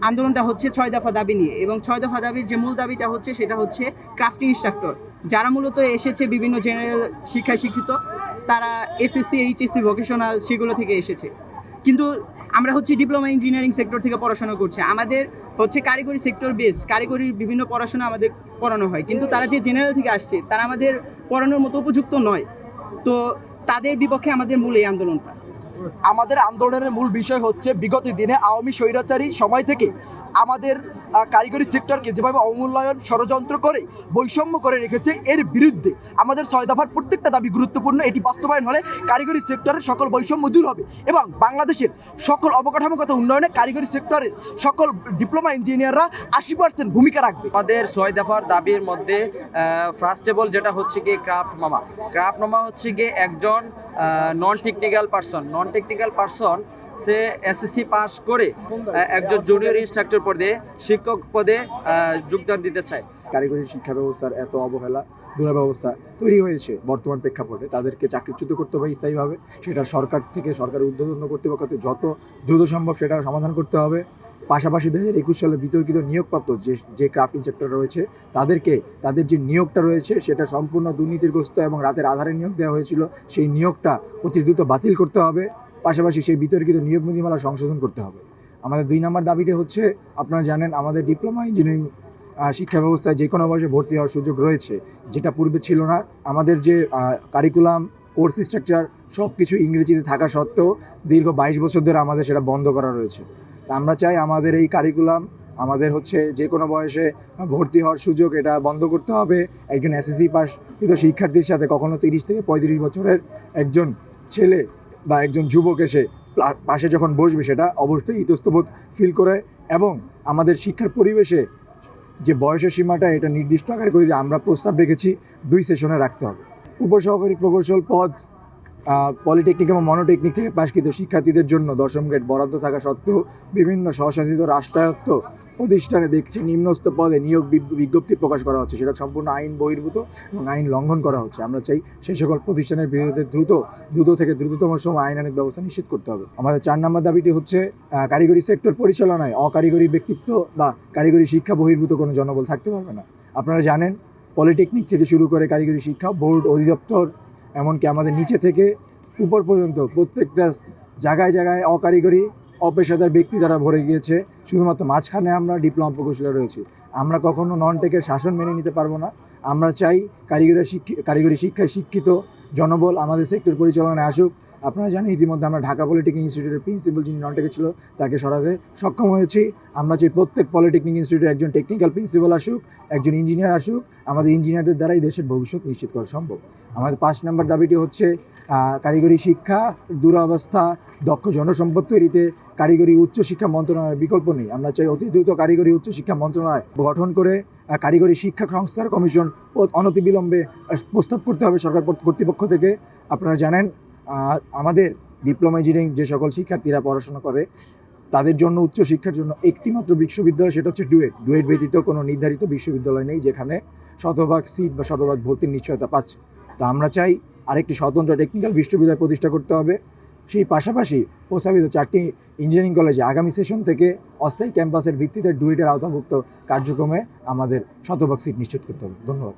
আন্দোলনটা হচ্ছে 6 দফা দাবি নিয়ে, এবং 6 দফা দাবির যে মূল দাবিটা হচ্ছে সেটা হচ্ছে ক্রাফটিং ইনস্ট্রাক্টর, যারা মূলত এসেছে বিভিন্ন জেনারেল শিক্ষায় শিক্ষিত, তারা এসএসসি এইচএসসি ভোকেশনাল সেগুলো থেকে এসেছে। কিন্তু আমরা হচ্ছে ডিপ্লোমা ইঞ্জিনিয়ারিং সেক্টর থেকে পড়াশোনা করছি, আমাদের হচ্ছে কারিগরি সেক্টর বেসড, কারিগরির বিভিন্ন পড়াশোনা আমাদের পড়ানো হয়, কিন্তু তারা যে জেনারেল থেকে আসছে তারা আমাদের পড়ানোর মতো উপযুক্ত নয়। তো তাদের বিপক্ষে আমাদের মূল এই আন্দোলনটা। আমাদের আন্দোলনের মূল বিষয় হচ্ছে বিগত দিনে আওয়ামী স্বৈরাচারী সময় থেকে আমাদের কারিগরি সেক্টরকে যেভাবে অবমূল্যায়ন ষড়যন্ত্র করে বৈষম্য করে রেখেছে, এর বিরুদ্ধে আমাদের 6 দফার প্রত্যেকটা দাবি গুরুত্বপূর্ণ। এটি বাস্তবায়ন হলে কারিগরি সেক্টরের সকল বৈষম্য দূর হবে এবং বাংলাদেশের সকল অবকাঠামোগত উন্নয়নে কারিগরি সেক্টরের সকল ডিপ্লোমা ইঞ্জিনিয়াররা 80% ভূমিকা রাখবে। আমাদের 6 দফার দাবির মধ্যে ফার্স্টেবল যেটা হচ্ছে কি ক্রাফট মামা হচ্ছে গিয়ে একজন নন টেকনিক্যাল পারসন, সে এসএসসি পাস করে একজন জুনিয়র ইনস্ট্রাক্টর পদে, শিক্ষক পদে যোগদান দিতে চায়। কারিগরি শিক্ষা ব্যবস্থার এত অবহেলা, দুরব্যবস্থা তৈরি হয়েছে বর্তমান প্রেক্ষাপটে, তাদেরকে চাকরিচ্যুত করতে হবে স্থায়ীভাবে। সেটা সরকার থেকে, সরকারের ঊর্ধ্বতন কর্তৃপক্ষ থেকে যত দ্রুত সম্ভব সেটা সমাধান করতে হবে। পাশাপাশি 2021 সালে বিতর্কিত নিয়োগপ্রাপ্ত যে ক্রাফট ইনস্ট্রাক্টর রয়েছে, তাদের যে নিয়োগটা রয়েছে সেটা সম্পূর্ণ দুর্নীতিগ্রস্ত এবং রাতের আধারে নিয়োগ দেওয়া হয়েছিল, সেই নিয়োগটা অতি দ্রুত বাতিল করতে হবে। পাশাপাশি সেই বিতর্কিত নিয়োগ নীতিমালা সংশোধন করতে হবে। আমাদের 2 নম্বর দাবিটি হচ্ছে, আপনারা জানেন আমাদের ডিপ্লোমা ইঞ্জিনিয়ারিং শিক্ষা ব্যবস্থায় যে কোনো বয়সে ভর্তি হওয়ার সুযোগ রয়েছে, যেটা পূর্বে ছিল না। আমাদের যে কারিকুলাম, কোর্স স্ট্রাকচার সব কিছু ইংরেজিতে থাকা সত্ত্বেও দীর্ঘ 22 বছর ধরে আমাদের সেটা বন্ধ করা রয়েছে। আমরা চাই আমাদের এই কারিকুলাম, আমাদের হচ্ছে যে কোনো বয়সে ভর্তি হওয়ার সুযোগ, এটা বন্ধ করতে হবে। একজন এসএসসি পাসকৃত শিক্ষার্থীর সাথে কখনো 30 থেকে 35 বছরের একজন ছেলে বা একজন যুবক এসে পাশে যখন বসবে, সেটা অবশ্যই ইতস্তবোধ ফিল করে, এবং আমাদের শিক্ষার পরিবেশে যে বয়সের সীমাটা এটা নির্দিষ্ট আকারে করে দিয়ে আমরা প্রস্তাব রেখেছি 2 সেশনে রাখতে হবে। উপসহকারী প্রকৌশল পদ পলিটেকনিক এবং মনোটেকনিক থেকে পাশকৃত শিক্ষার্থীদের জন্য 10ম গ্রেড বরাদ্দ থাকা সত্ত্বেও বিভিন্ন স্বশাসিত রাষ্ট্রায়ত্ত প্রতিষ্ঠানে দেখছি নিম্নস্থ পদে নিয়োগ বিজ্ঞপ্তি প্রকাশ করা হচ্ছে, সেটা সম্পূর্ণ আইন বহির্ভূত এবং আইন লঙ্ঘন করা হচ্ছে। আমরা চাই সেই সকল প্রতিষ্ঠানের বিরুদ্ধে দ্রুত থেকে দ্রুততম সময় আইনানুগ ব্যবস্থা নিশ্চিত করতে হবে। আমাদের 4 নম্বর দাবিটি হচ্ছে, কারিগরি সেক্টর পরিচালনায় অকারিগরি ব্যক্তিত্ব বা কারিগরি শিক্ষা বহির্ভূত কোনো জনবল থাকতে পারবে না। আপনারা জানেন পলিটেকনিক থেকে শুরু করে কারিগরি শিক্ষা বোর্ড, অধিদপ্তর, এমনকি আমাদের নিচে থেকে উপর পর্যন্ত প্রত্যেকটা জায়গায় অকারিগরি অপেশাদার ব্যক্তি দ্বারা ভরে গিয়েছে। শুধুমাত্র মাঝখানে আমরা ডিপ্লোমা প্রকৌশলে রয়েছি। আমরা কখনো নন টেকের শাসন মেনে নিতে পারবো না। আমরা চাই কারিগরি শিক্ষায় শিক্ষিত জনবল আমাদের সেক্টর পরিচালনায় আসুক। আপনারা জানেন ইতিমধ্যে আমরা ঢাকা পলিটেকনিক ইনস্টিটিউটের প্রিন্সিপাল যিনি নন টেকে ছিল তাকে সরাতে সক্ষম হয়েছি। আমরা চাই প্রত্যেক পলিটেকনিক ইনস্টিটিউটে একজন টেকনিক্যাল প্রিন্সিপাল আসুক, একজন ইঞ্জিনিয়ার আসুক। আমাদের ইঞ্জিনিয়ারদের দ্বারাই দেশের ভবিষ্যৎ নিশ্চিত করা সম্ভব। আমাদের 5 নম্বর দাবিটি হচ্ছে, কারিগরি শিক্ষা দুরবস্থা, দক্ষ জনসম্পদ তৈরিতে কারিগরি উচ্চশিক্ষা মন্ত্রণালয়ের বিকল্প নেই। আমরা চাই অতি দ্রুত কারিগরি উচ্চশিক্ষা মন্ত্রণালয় গঠন করে কারিগরি শিক্ষা সংস্কার কমিশন অনতিবিলম্বে প্রস্তাব করতে হবে সরকার কর্তৃপক্ষ থেকে। আপনারা জানেন আমাদের ডিপ্লোমা ইঞ্জিনিয়ারিং যে সকল শিক্ষার্থীরা পড়াশোনা করে তাদের জন্য উচ্চশিক্ষার জন্য একটিমাত্র বিশ্ববিদ্যালয়, সেটা হচ্ছে ডুয়েট ব্যতীত কোনো নির্ধারিত বিশ্ববিদ্যালয় নেই যেখানে শতভাগ সিট বা শতভাগ ভর্তির নিশ্চয়তা পাচ্ছে। তো আমরা চাই আরেকটি স্বতন্ত্র টেকনিক্যাল বিশ্ববিদ্যালয় প্রতিষ্ঠা করতে হবে। সেই পাশাপাশি প্রস্তাবিত 4টি ইঞ্জিনিয়ারিং কলেজে আগামী সেশন থেকে অস্থায়ী ক্যাম্পাসের ভিত্তিতে ডুয়েটের আওতাভুক্ত কার্যক্রমে আমাদের শতভাগ সিট নিশ্চিত করতে হবে। ধন্যবাদ।